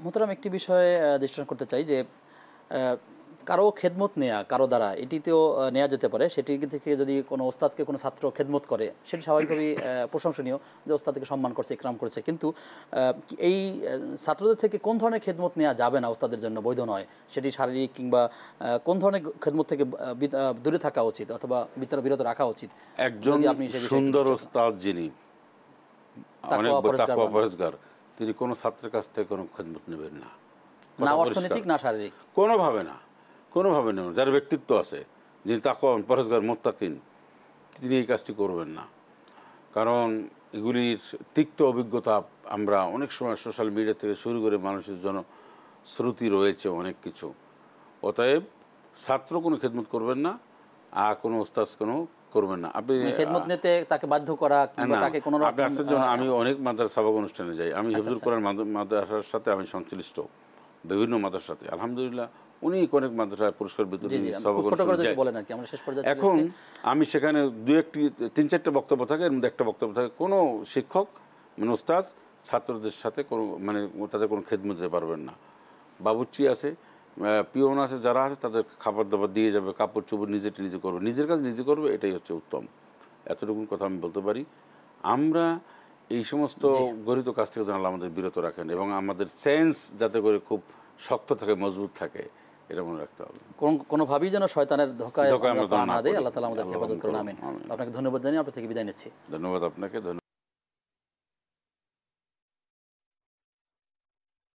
মোহতারাম, একটি বিষয়ে দৃষ্টান্ত করতে চাই যে কারো খেদমত নেয়া কারো দ্বারা এটিতেও নেওয়া যেতে পারে। সেটি থেকে যদি কোনো ওস্তাদকে কোনো ছাত্র খেদমত করে সেটি স্বাভাবিকভাবেই প্রশংসনীয়, যে ওস্তাদকে সম্মান করছে, ইকরাম করছে। কিন্তু এই ছাত্রদের থেকে কোন ধরনের খেদমত নেওয়া যাবে না, ওস্তাদের জন্য বৈধ নয়, সেটি শারীরিক কিংবা কোন ধরনের খেদমত থেকে দূরে থাকা উচিত অথবা বিরত রাখা উচিত? একজন সুন্দর ওস্তাদ যিনি অনেক তাকওয়া পরহেজগার, তিনি কোনো ছাত্রের কাছ থেকে কোনো খেদমত নেবেন না, না অর্থনৈতিক না শারীরিক, কোনোভাবে না, কোনোভাবে নেবেন। যার ব্যক্তিত্ব আছে, যিনি তাকওয়া পরহেজগার মুত্তাকিন, তিনি এই কাজটি করবেন না। কারণ এগুলির তিক্ত অভিজ্ঞতা আমরা অনেক সময় সোশ্যাল মিডিয়া থেকে শুরু করে মানুষের জন্য শ্রুতি রয়েছে অনেক কিছু। অতএব ছাত্র কোনো খেদমত করবেন না, আর কোনো ওস্তাদ কোনো করবেন না। আপনি খেদমত নিতে তাকে বাধ্য করা কিংবা তাকে কোনো আমি অনেক মাদ্রাসা সাবাক অনুষ্ঠানে যাই, আমি হিফজুল কোরআন মাদ্রাসার সাথে আমি সংশ্লিষ্ট, বিভিন্ন মাদ্রাসার সাথে আলহামদুলিল্লাহ অনেক মাদ্রাসায় পুরস্কার বিতরণী সাবাক অনুষ্ঠান। এখন আমি সেখানে তিন চারটে বক্তব্য থাকে, এর মধ্যে একটা বক্তব্য থাকে কোনো শিক্ষক মানে ওস্তাদ ছাত্রদের সাথে কোনো মানে তাদের কোনো খেদমত দিতে পারবেন না। বাবুর্চি আছে, পিওন আছে, যারা আছে তাদের খাবার দাবার দিয়ে যাবে, কাপড় চোপড় নিজেরটা নিজে করবে, নিজের কাজ নিজে করবে, এটাই হচ্ছে উত্তম। এতটুকু কথা আমি বলতে পারি। আমরা এই সমস্ত গরিত কাজ থেকে যেন আমাদের বিরত রাখেন এবং আমাদের সেন্স যাতে করে খুব শক্ত থাকে, মজবুত থাকে, এটা মনে রাখতে হবে। কোনোভাবেই যেন শয়তানের ধোকায় না দেয়। আল্লাহ তাআলা আমাদেরকে হেফাজত করুন, আমিন। আপনাকে ধন্যবাদ জানিয়ে আপনার থেকে বিদায় নিচ্ছি। ধন্যবাদ আপনাকে।